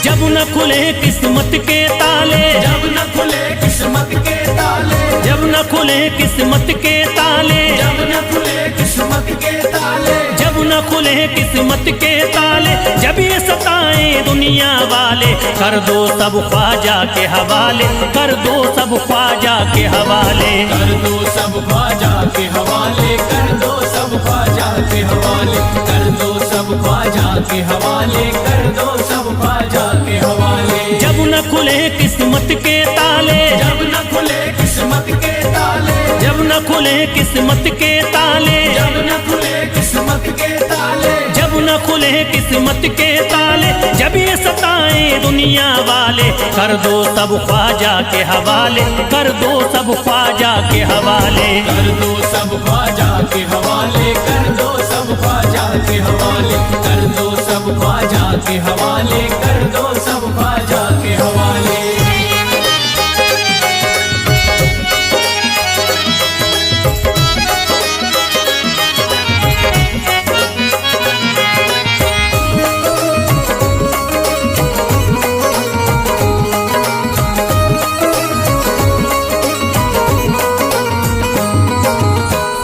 जब न खुले किस्मत के ताले, जब न खुले किस्मत के ताले, जब न खुले किस्मत के ताले, जब न खुले किस्मत के ताले, जब न खुले किस्मत के ताले, जब ये सताए दुनिया वाले, कर दो सब ख्वाजा के हवाले, कर दो सब ख्वाजा के हवाले, कर दो सब ख्वाजा के हवाले, कर दो सब ख्वाजा के हवाले, कर दो सब ख्वाजा के हवाले, कर दो सब ख्वाजा के हवाले। जब न खुले किस्मत के ताले, जब न खुले किस्मत के ताले, जब न खुले किस्मत के ताले, जब न खुले किस्मत के ताले, जब न खुले किस्मत के ताले, जब ये सताए दुनिया वाले, कर दो सब ख्वाजा के हवाले, कर दो सब ख्वाजा के हवाले, कर दो सब ख्वाजा के हवाले, कर दो सब ख्वाजा के हवाले, कर दो सब ख्वाजा के हवाले, कर दो सब ख्वाजा के हवाले।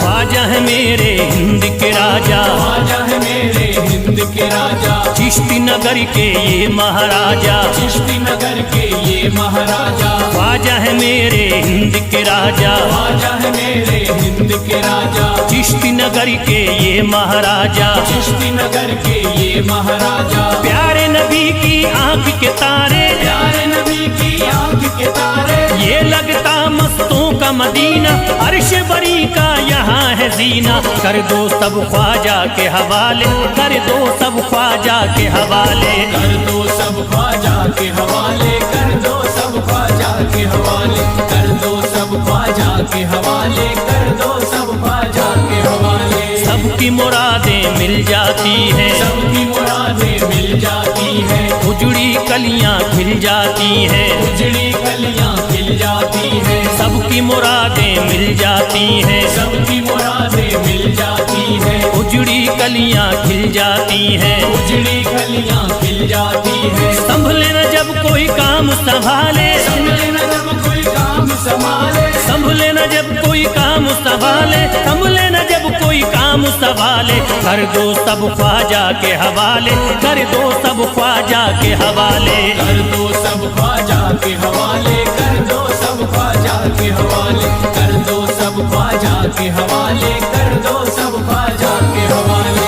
ख्वाजा है मेरे हिंद के राजा, ख्वाजा है मेरे हिंद के राजा, चिश्ती नगर के ये महाराजा, चिश्ती नगर के ये महाराजा, ख्वाजा है मेरे हिंद के राजा, ख्वाजा है मेरे हिंद के राजा, चिश्ती नगर के ये महाराजा, चिश्ती नगर के ये महाराजा, प्यारे नबी की आंख के तारे, प्यारे नबी की आंख के तारे, ये लगता मस्तों का मदीना, अर्श बरी का यहाँ है जीना, कर दो सब ख्वाजा के हवाले, कर दो सब ख्वाजा के हवाले, कर दो सब ख्वाजा के हवाले, कर दो सब ख्वाजा के हवाले, कर दो सब ख्वाजा के हवाले, कर दो सब ख्वाजा के हवाले। सबकी मुरादें मिल जाती हैं, सबकी मुरादें मिल जाती हैं, उजड़ी कलियां खिल जाती हैं, उजड़ी कलियां खिल जाती हैं, सबकी मुरादें मिल जाती हैं, सबकी मुरादें मिल जाती हैं, उजड़ी कलियां खिल जाती हैं, उजड़ी कलियां खिल जाती हैं। संभले न जब कोई काम संभाले, संभले न जब कोई काम संभाले, संभले न जब कोई काम संभाले, संभले न जब कोई काम संभाले, कर दो सब ख्वाजा के हवाले, कर दो सब ख्वाजा के हवाले, कर दो सब ख्वाजा के हवाले, कर दो सब ख्वाजा के हवाले, कर दो सब ख्वाजा के हवाले, कर दो सब ख्वाजा के हवाले।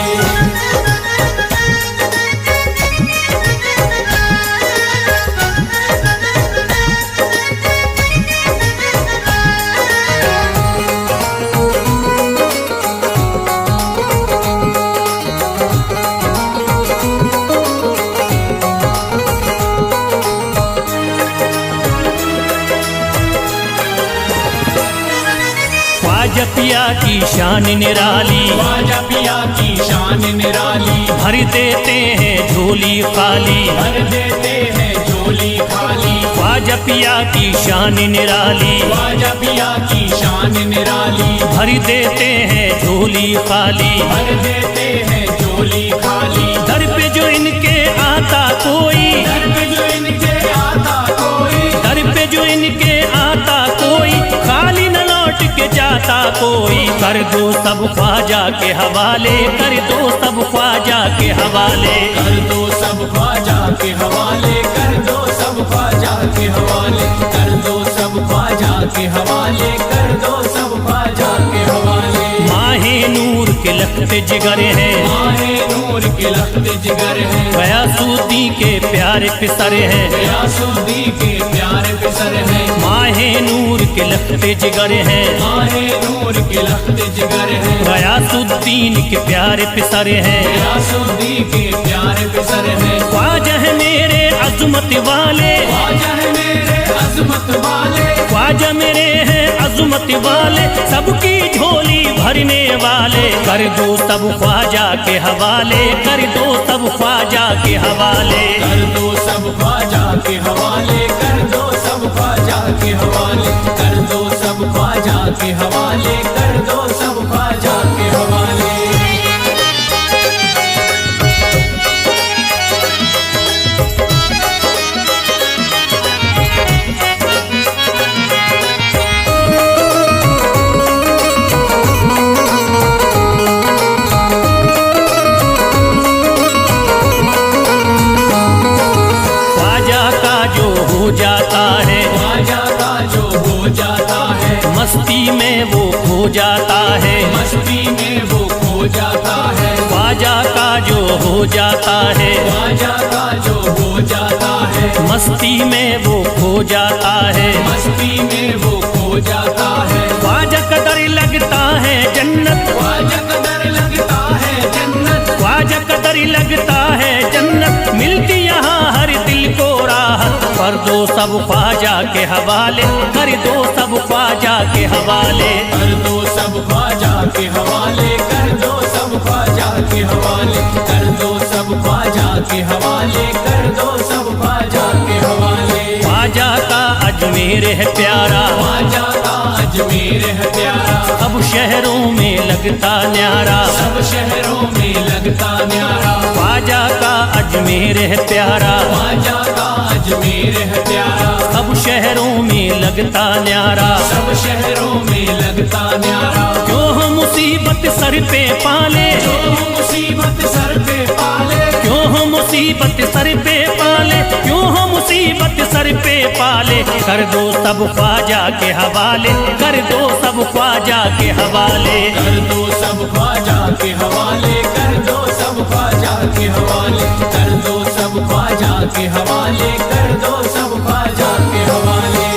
ख्वाजा पिया की शान निराली, ख्वाजा पिया की शान निराली, भर देते हैं झोली खाली, भर देते हैं झोली खाली, ख्वाजा पिया की शान निराली, ख्वाजा पिया की शान निराली, भर देते हैं झोली खाली, भर देते हैं झोली खाली, दर पे जो इनके आता कोई, दर पे जो इनके आता कोई, दर पे जो इनके आता कोई, खाली न लौट के जाता कोई, कर दो सब ख्वाजा के हवाले, कर दो सब ख्वाजा के हवाले, कर दो सब ख्वाजा के हवाले, कर दो सब ख्वाजा के हवाले, कर दो सब ख्वाजा के हवाले, कर दो सब ख्वाजा के हवाले। माहे नूर के लखते जिगर हैं, माहे नूर के लखते जिगर हैं, गयासुद्दीन के प्यारे पिसर हैं, गयासुद्दीन के प्यारे पिसर हैं, माहे नूर के लखते जिगर हैं, माहे नूर के लखते जिगर हैं, गयासुद्दीन के प्यारे पिसर हैं, गयासुद्दीन के प्यारे पिसर हैं। ख्वाजा है मेरे अज़मत वाले, ख्वाजा है मेरे अज़मत वाले, ख्वाजा मेरे हैं अज़मत वाले, सबकी झोली भरने वाले, कर दो सब ख्वाजा के हवाले, कर दो सब ख्वाजा के हवाले, कर दो सब ख्वाजा के हवाले, कर दो सब ख्वाजा के हवाले, कर दो सब ख्वाजा के हवाले, कर दो सब ख्वाजा के हवाले। खो जाता है, मस्ती में वो खो जाता है, ख्वाजा का जो हो जाता है, ख्वाजा का जो हो जाता है, मस्ती में वो खो जाता है, मस्ती में वो खो जाता है, ख्वाजा कदर लगता है जन्नत, ख्वाजा कदर लगता है जन्नत, ख्वाजा कदर लगता है जन्नत, मिलती यहाँ हर दिल को राहत, कर दो सब ख्वाजा के हवाले, कर दो सब ख्वाजा के हवाले, कर दो सब ख्वाजा के हवाले, कर दो सब ख्वाजा के हवाले, कर दो सब ख्वाजा के हवाले, कर दो सब ख्वाजा के हवाले। ख्वाजा का अजमेर है प्यारा, ख्वाजा का अजमेर है प्यारा, सब शहरों में लगता न्यारा, सब शहरों में लगता न्यारा, ख्वाजा का अजमेर है प्यारा, ख्वाजा का अजमेर है प्यारा, सब शहरों में लगता न्यारा, सब शहरों में लगता न्यारा, क्यों हम मुसीबत सर पे पाले, जो मुसीबत सर पे पाले, क्यों हम मुसीबत सर पे पाले, क्यों हम मुसीबत सर पे पाले, कर दो सब ख्वाजा के हवाले, कर दो सब ख्वाजा के हवाले, कर दो सब ख्वाजा के हवाले, कर दो सब ख्वाजा के हवाले, कर दो सब ख्वाजा के हवाले, कर दो सब ख्वाजा के हवाले।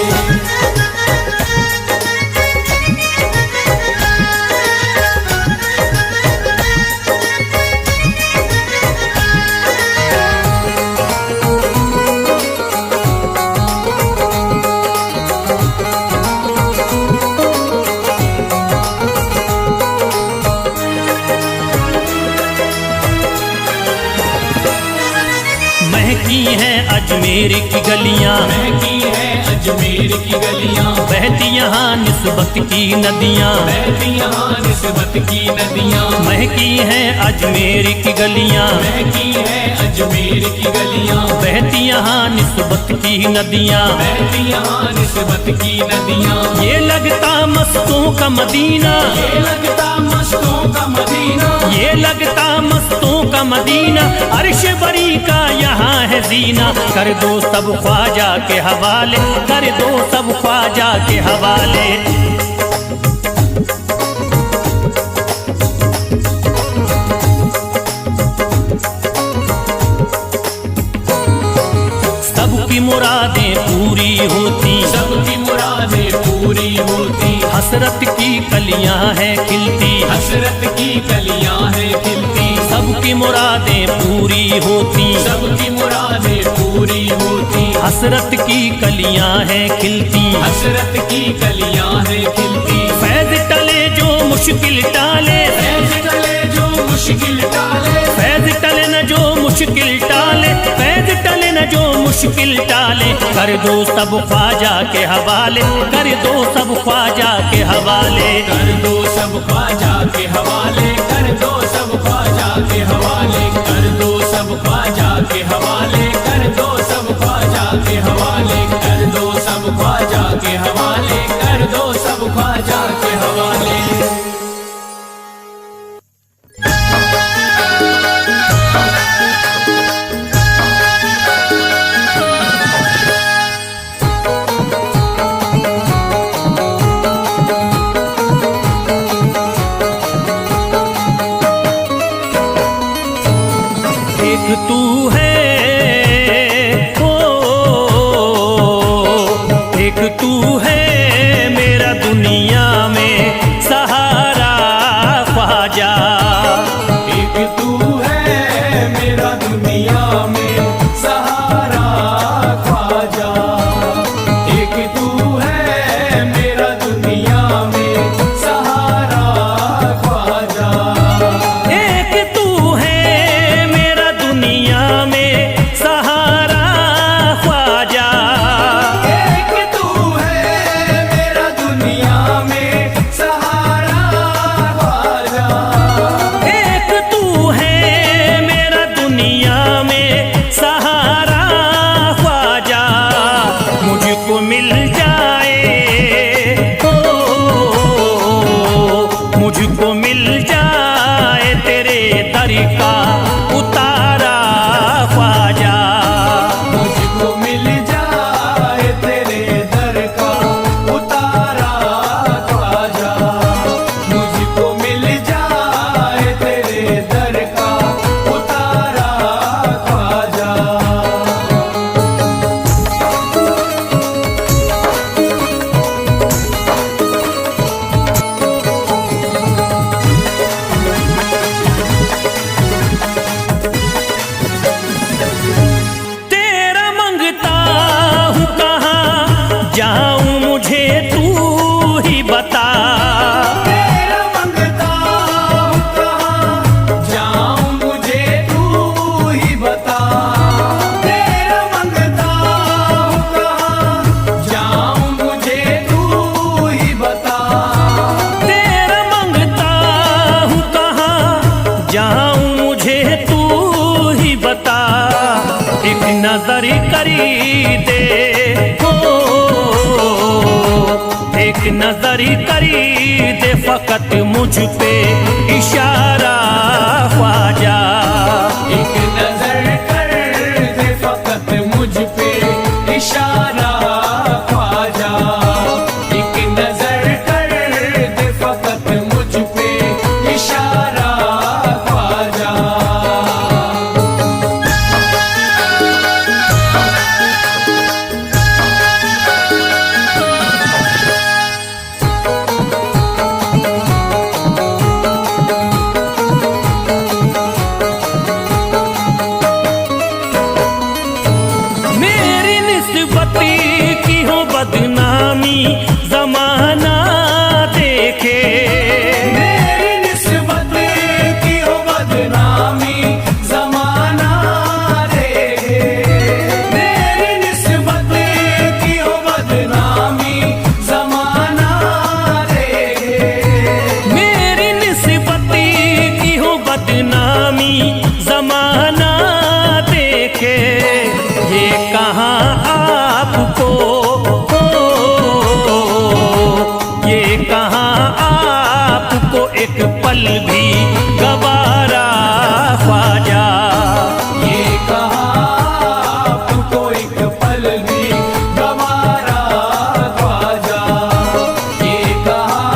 महकी हैं अजमेर की गलियां, महकी है अजमेर की गलियां, बहती यहाँ निस्बत की नदियाँ, बहती यहाँ निस्बत की नदियां, महकी हैं अजमेर की गलियाँ, महकी है अजमेर की गलियां, बहती यहाँ निस्बत की नदियाँ, बहती यहाँ निस्बत की नदियां, ये लगता मस्तों का मदीना, ये लगता मस्तों का मदीना, ये लगता मस्तों का मदीना, अर्श बरी का यहाँ है जीना, कर दो सब ख्वाजा के हवाले, कर दो सब ख्वाजा के हवाले, सबकी मुरादें पूरी होती, सबकी मुरादें पूरी होती, हसरत की कलियां हैं खिलती, हसरत की कलियां हैं खिलती, सबकी मुरादें पूरी होती, सबकी मुरादें पूरी होती, हसरत की कलियां हैं खिलती, हसरत की कलियां हैं खिलती, फैज टले जो मुश्किल टाले, फैज टले जो मुश्किल टाले, फैज टले न जो मुश्किल टाले, फैज टले न जो मुश्किल टाले, कर दो सब ख्वाजा के हवाले, कर दो सब ख्वाजा के हवाले, कर दो सब ख्वाजा के हवाले, कर दो सब ख्वाजा के हवाले, कर दो सब ख्वाजा के हवाले, कर दो सब ख्वाजा के हवाले, कर दो सब ख्वाजा के हवाले, कर दो सब ख्वाजा के हवाले। एक तू है नजर करी दे हो, एक नजर करी दे फकत मुझ पे इशारा ख्वाजा। एक नजर कर दे फकत मुझ पे इशारा ख्वाजा। एक नजर कर दे फकत मुझ पे इशारा ख्वाजा। मेरी निस्बती की हो बदनामी जमाना देखे, मेरी निस्बत की हो बदनामी जमाना देखे। मेरी निस्बत की हो बदनामी जमाना देखे। मेरी निस्बती की हो बदनामी जमाना देखे। ये कहाँ आपको हो, ये कहाँ आपको एक पल भी गवारा ख्वाजा। ये कहाँ आपको एक पल भी गवारा ख्वाजा। ये कहाँ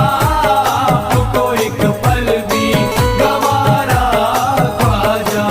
आपको एक पल भी गवारा ख्वाजा।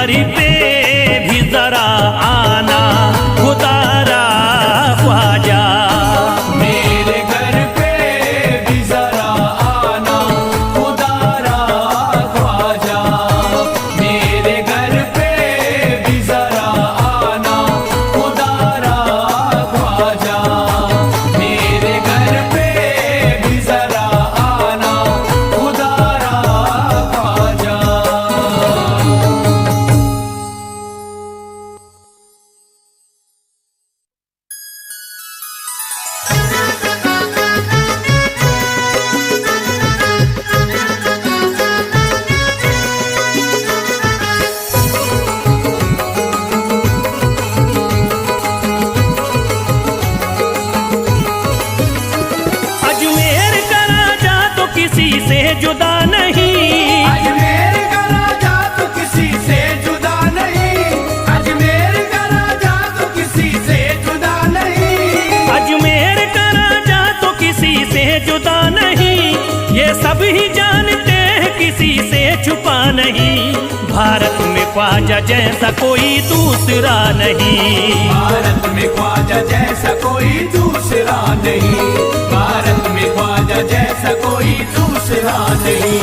घर पे भी जरा आना खुदारा ख्वाजा। मेरे घर पे भी जरा आना खुदारा ख्वाजा। मेरे घर पे भी जरा आना खुदारा ख्वाजा। मेरे घर पे भी जरा आना खुदारा ख्वाजा। अजमेर का राजा तो किसी से जुदा नहीं। अजमेर का राजा तो किसी से जुदा नहीं। अजमेर का राजा तो किसी से जुदा नहीं। अजमेर का राजा तो किसी से जुदा नहीं, ये सब ही जानते हैं किसी से छुपा नहीं। भारत में ख्वाजा जैसा कोई दूसरा नहीं। भारत में ख्वाजा जैसा कोई दूसरा नहीं। भारत में ख्वाजा जैसा कोई दूसरा नहीं।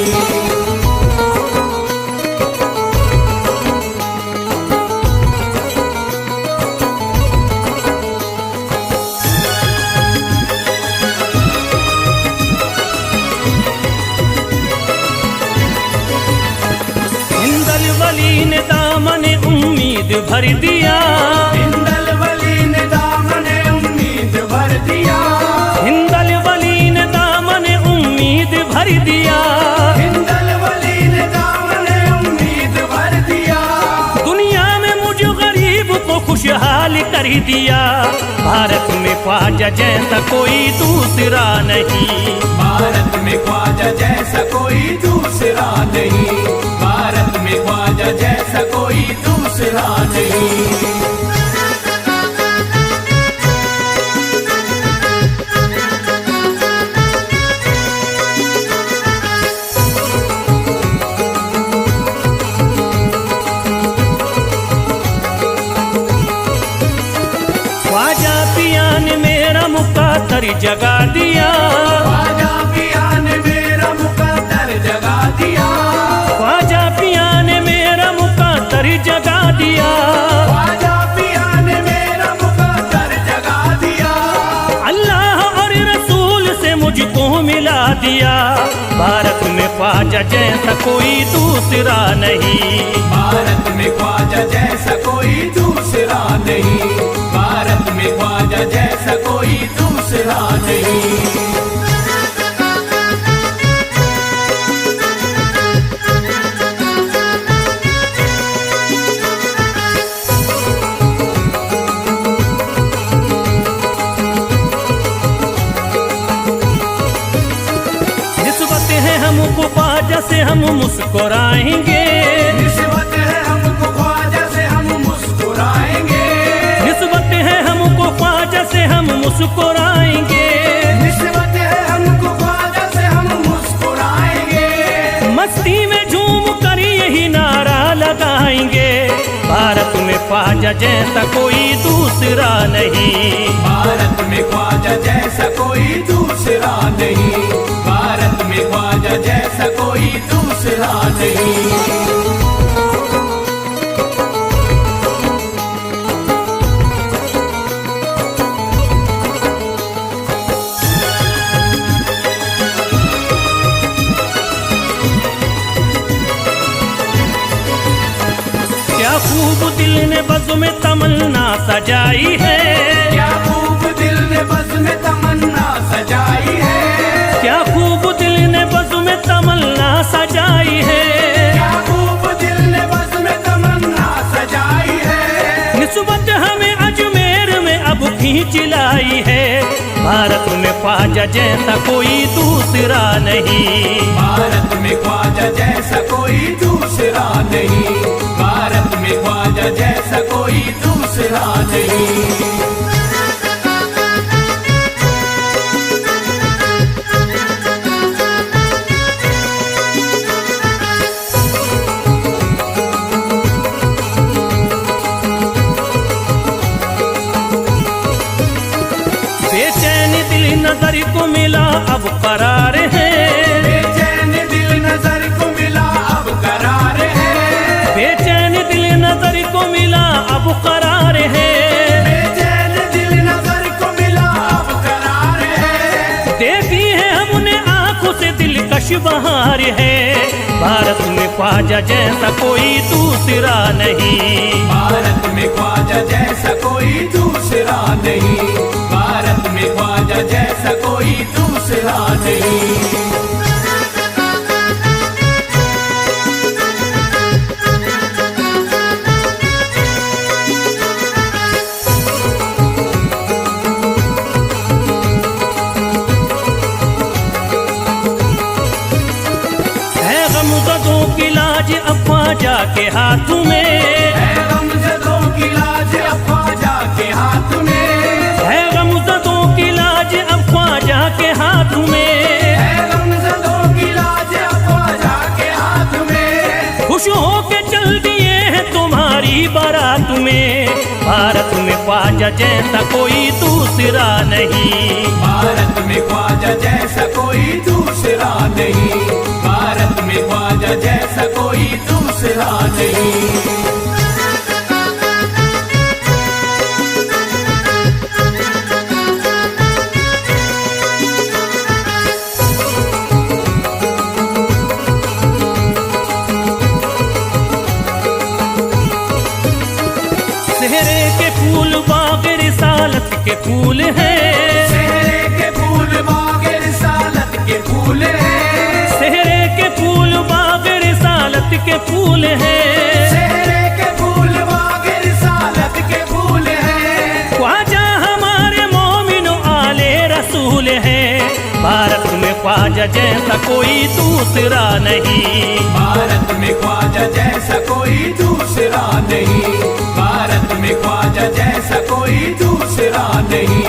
हिंदल वली ने दामन उम्मीद भर दिया। हिंदल वली ने दामन उम्मीद भर दिया। हिंदल वली ने दामन उम्मीद भर दिया। हिंदल वली ने दामन उम्मीद भर दिया। दुनिया में मुझ गरीब को खुशहाल कर दिया। भारत में ख्वाजा जैसा कोई दूसरा नहीं। भारत में ख्वाजा जैसा कोई दूसरा नहीं। भारत में ख्वाजा जैसा कोई दूसरा नहीं। ख्वाजा पिया ने मेरा मुकद्दर जगा दिया। ख्वाजा पिया ने मेरा मुकद्दर जगा दिया। ख्वाजा पिया ने मेरा मुकद्दर जगा दिया। ख्वाजा पिया ने मेरा मुकद्दर जगा दिया। अल्लाह और रसूल से मुझको मिला दिया। भारत में ख्वाजा जैसा कोई दूसरा नहीं। भारत में ख्वाजा जैसा कोई दूसरा नहीं। भारत में ख्वाजा जैसा कोई दूसरा नहीं। निस्बत है हमको ख्वाजा से हम मुस्कुराएंगे। निस्बत है हमको ख्वाजा से हम मुस्कुराएंगे। निस्बत है हमको ख्वाजा से हम मुस्कुराएंगे। निस्बत है हमको ख्वाजा से हम मुस्कुराएंगे। मस्ती में झूम कर यही नारा लगाएंगे। भारत में ख्वाजा जैसा कोई दूसरा नहीं। भारत में ख्वाजा जैसा कोई दूसरा नहीं। भारत में ख्वाजा जैसा कोई दूसरा नहीं। क्या खूब दिल ने बज़्म में तमन्ना सजाई है। क्या खूब दिल ने बज़्म में तमन्ना सजाई है। क्या खूब दिल ने बज़्म में तमन्ना सजाई है। क्या खूब दिल ने बज़्म में तमन्ना सजाई है। निस्बत हमें अजमेर में अब खींच लाई है। भारत में ख्वाजा जैसा कोई दूसरा नहीं। भारत में ख्वाजा जैसा कोई दूसरा नहीं। भारत में ख्वाजा जैसा कोई दूसरा नहीं। नजर को मिला अब करार है, बेचैन दिल नजर को मिला अब करार है, बेचैन दिल नजर को मिला अब करार है, बेचैन दिल नजर को मिला अब करार है। देखी है हमने आंखों से दिलकश बहार है, भारत में ख्वाजा जैसा कोई दूसरा नहीं, भारत में ख्वाजा जैसा कोई दूसरा नहीं, भारत में ख्वाजा जैसा कोई दूसरा नहीं। है गमज़दों की लाज अब ख्वाजा के हाथ में, है गमज़दों की लाज अब ख्वाजा के हाथ में, है गमज़दों की लाज अब ख्वाजा के हाथ में, है गमज़दों की लाज अब ख्वाजा के हाथ में। खुश होके चल दिए हैं तुम्हारी बारात में, भारत में ख्वाजा जैसा कोई दूसरा नहीं, भारत में ख्वाजा जैसा कोई दूसरा नहीं, भारत में ख्वाजा जैसा कोई दूसरा नहीं। सेहरे के फूल बाग रिसालत के फूल हैं, सेहरे के फूल बाग रिसालत के फूल हैं, सेहरे के फूल बाग रिसालत के फूल हैं, सेहरे के फूल बाग रिसालत के फूल हैं। ख्वाजा हमारे मोमिनो आले रसूल हैं, भारत में ख्वाजा जैसा कोई दूसरा नहीं, भारत में ख्वाजा जैसा कोई दूसरा नहीं, भारत में ख्वाजा जैसा कोई दूसरा नहीं,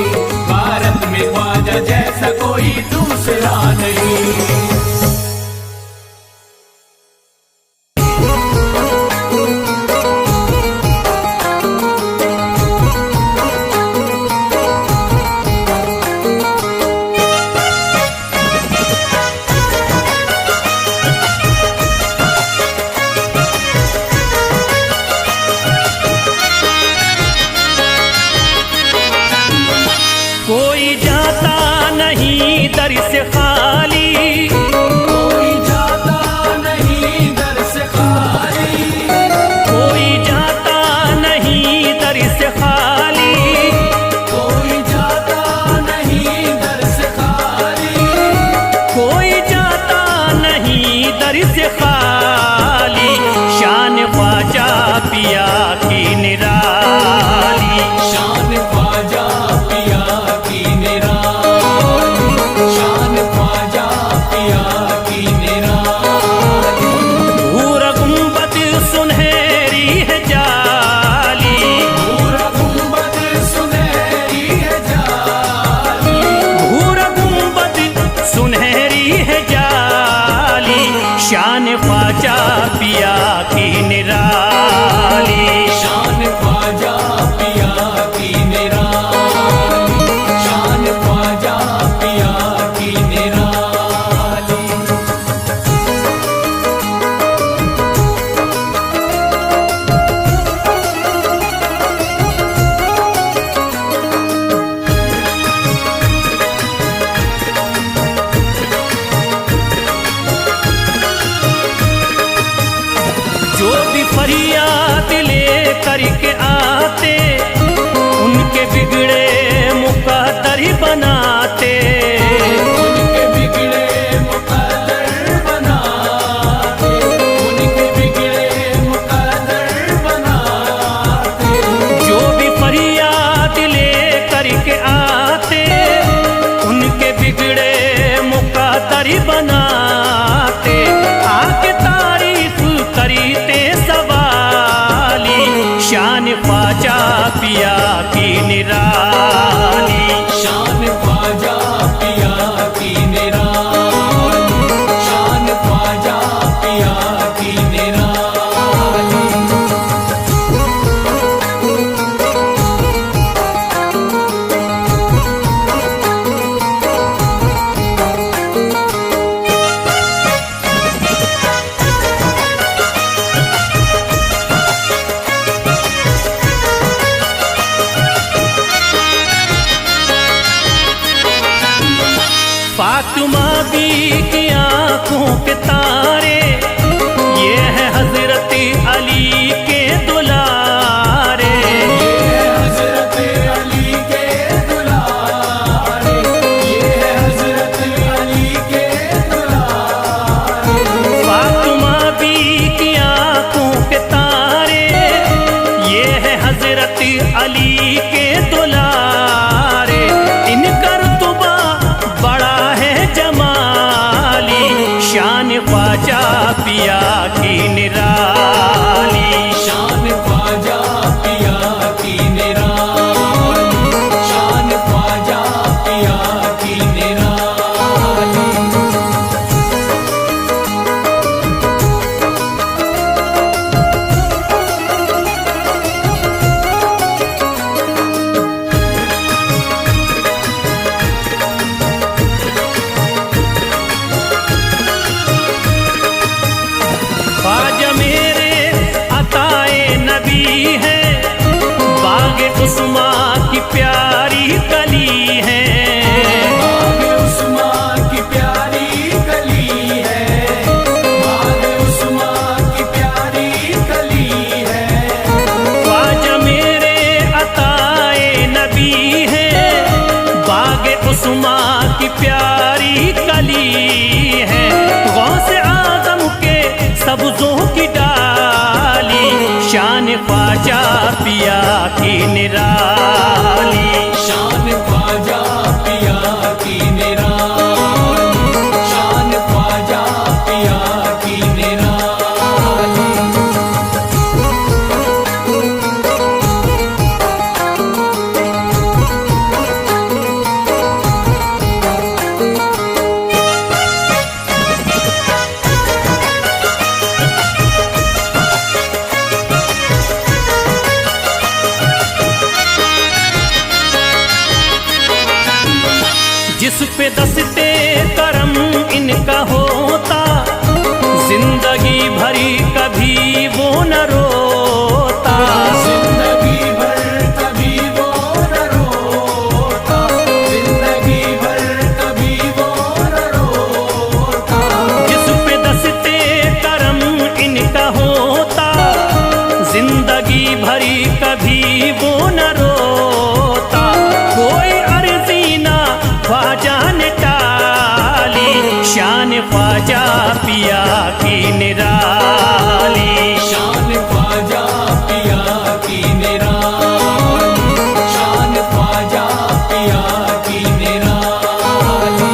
भारत में ख्वाजा जैसा कोई दूसरा नहीं। कोई जाता नहीं दर से खाली, कोई जाता नहीं दर से खाली, कोई जाता नहीं दर से खाली, कोई जाता नहीं दर से खाली, कोई जाता नहीं दर से खाली, शान ख्वाजा पिया की निराली, शान ख्वाजा पिया की निराली, शान ख्वाजा पिया की निराली। भूरा गुंबद सुनहरी है जाली, पूरा गुंबद सुनहरी है जाली, भूरा गुंबद सुनहरी है जाली, शान ख्वाजा पिया की निराली, शान ख्वाजा पिया की निराली, शान ख्वाजा पिया की निराली। जो भी फरियाद ले करके आते, उनके बिगड़े मुकद्दर ही बनाते, उनके बिगड़े मुकद्दर बनाते, उनके बिगड़े मुकद्दर बनाते। जो भी फरियाद ले करके आते, उनके बिगड़े मुकद्दर ही बनाते, आके तारीफ करते सवाली, शान ख्वाजा पिया की निराली, शान ख्वाजा शान ख्वाजा पिया की निराली। शान ख्वाजा पिया की निराली, शान ख्वाजा पिया की निराली। जिस पे दस्ते करम इनका होता, जिंदगी भरी कभी वो न रोता। जिंदगी भर कभी वो न रोता, जिंदगी भर कभी वो न रोता। जिस पे दस्ते करम इनका होता, जिंदगी भरी कभी वो न रोता। कोई अर्जी ना ख्वाजा ने टाली, शान ख्वाजा पिया की निराली। शान ख्वाजा पिया की निराली, शान ख्वाजा पिया की निराली।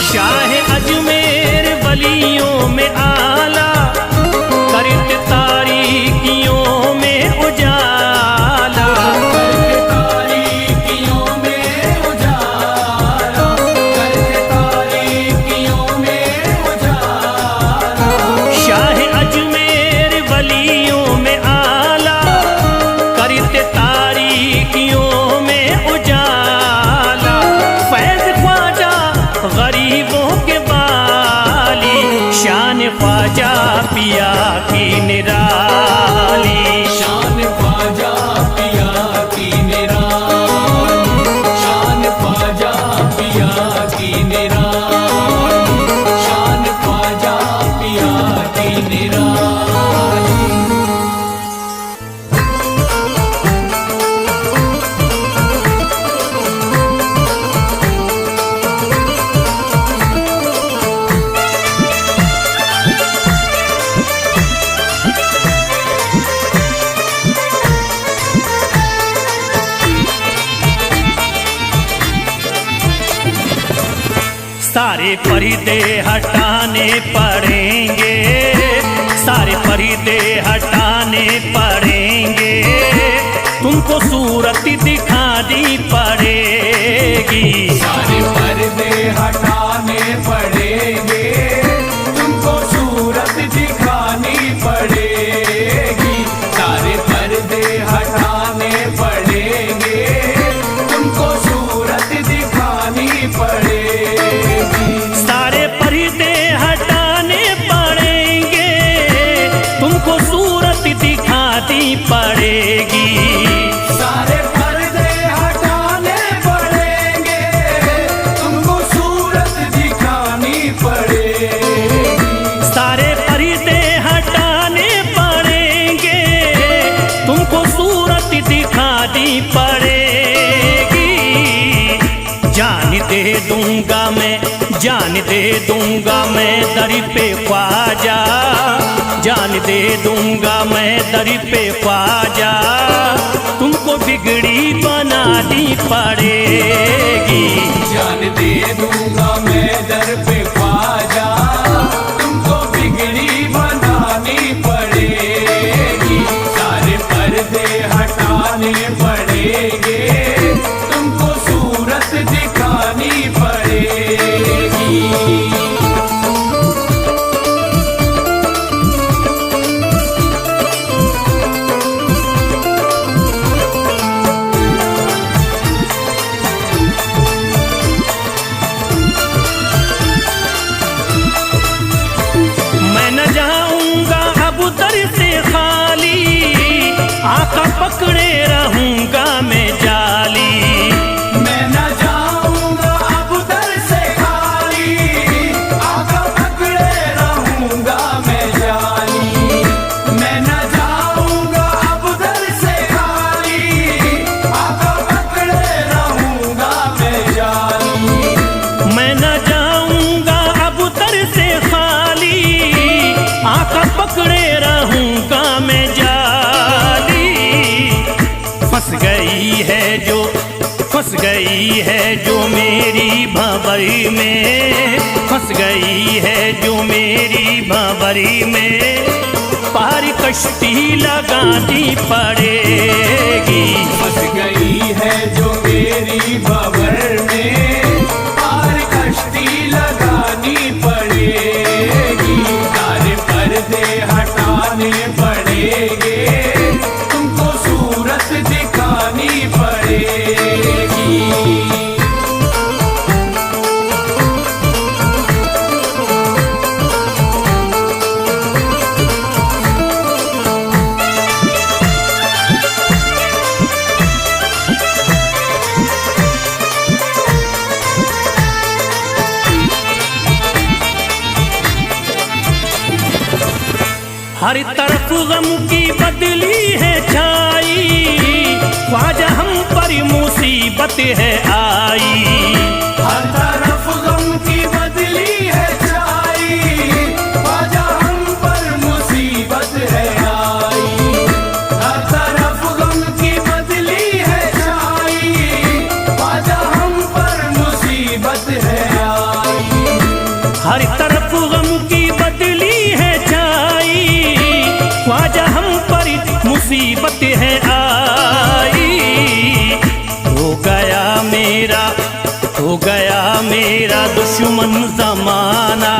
शाह अजमेर वलियों में आला, करत तारीकियों में उजाला। करके तारीकियों में उजाला, करके तारीकियों में उजाला। शाह अजमेर वलियों में आला, करत तारीकियों में उजाला। फैज ख्वाजा गरीबों के बाली, शान ख्वाजा पिया की निराली। शान ख्वाजा पिया की निराली, शान ख्वाजा पिया की निराली, शान ख्वाजा पिया की निराली। सारे पर्दे हटाने पड़ेंगे, सारे पर्दे हटाने पड़ेंगे। तुमको सूरत दिखानी पड़ेगी। सारे पर्दे हटाने पड़ेंगे, तुमको सूरत दिखानी पड़ेगी। सारे पर्दे हटाने पड़ेंगे, तुमको सूरत दिखानी पड़ेगी। सारे पर्दे हटाने पड़ेंगे, तुमको सूरत दिखानी पड़ेगी। सारे पर्दे हटाने पड़ेंगे, तुमको सूरत दिखानी पड़ेगी। सारे पर्दे हटाने पड़ेंगे, तुमको सूरत दिखानी पड़ेगी। जान दे दूंगा मैं, जान दे दूंगा मैं दर पे ख्वाजा, जान दे दूंगा मैं दर पे ख्वाजा। तुमको बिगड़ी बनानी पड़ेगी। जान दे दूंगा मैं दर पे ख्वाजा, तुमको बिगड़ी बनानी पड़ेगी। सारे पर्दे हटाने पड़ेंगे, तुमको सूरत दिखानी पड़ेगी। मैं न जाऊंगा अब दर से खाली, आका पकड़े रहूंगा मैं जाली। मैं न जाऊंगा अब दर से खाली, आका पकड़े रहूंगा मैं आका पकड़े रहूंगा मैं जाली। फंस गई है जो मेरी भंवरी में, फंस गई है जो मेरी भंवरी में, पार कश्ती लगानी पड़ेगी। फंस गई है जो मेरी भंवर में, पार कश्ती लगानी पड़ेगी। सारे पर्दे हटाने पड़ेंगे, तुमको सूरत दिखानी पड़ेगी। हर तरफ गम की बदली है छाई, ख्वाजा हम पर मुसीबत है आई। हर तरफ गम की बदली है छाई, ख्वाजा हम पर मुसीबत है आई। हर तरफ गम की बदली है छाई, ख्वाजा हम पर मुसीबत है आई। हर तरफ गम की बदली है छाई, ख्वाजा हम पर मुसीबत है आई। हो गया मेरा दुश्मन जमाना,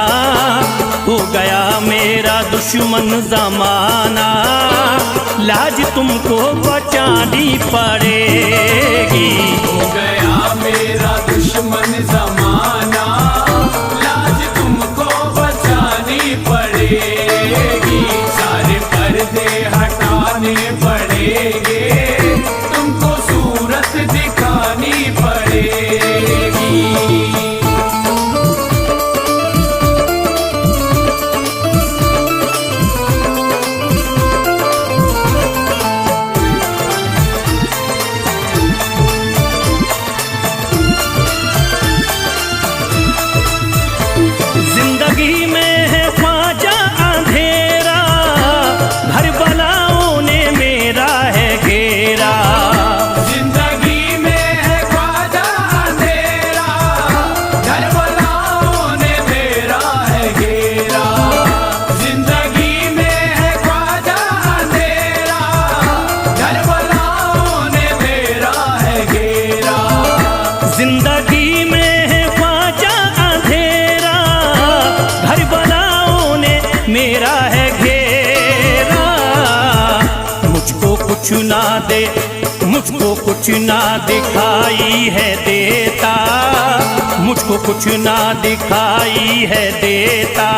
हो गया मेरा दुश्मन जमाना, लाज तुमको बचानी पड़ेगी। हो गया मेरा दुश्मन जमाना, लाज तुमको बचानी पड़ेगी। सारे पर्दे हटाने पड़ेंगे, तुमको सूरत दिखानी पड़ेगी। जिंदगी में है ख्वाजा अंधेरा, घर बलाओं ने मेरा है घेरा। जिंदगी में है ख्वाजा अंधेरा, घर वालों ने मेरा है घेरा। जिंदगी में है ख्वाजा अंधेरा, घर वालों ने मेरा है घेरा। जिंदगी में है ख्वाजा अंधेरा, घर बलाओं ने मेरा है घेरा। मुझको कुछ ना दे, मुझको कुछ ना दिखाई है देता, मुझको कुछ ना दिखाई है देता।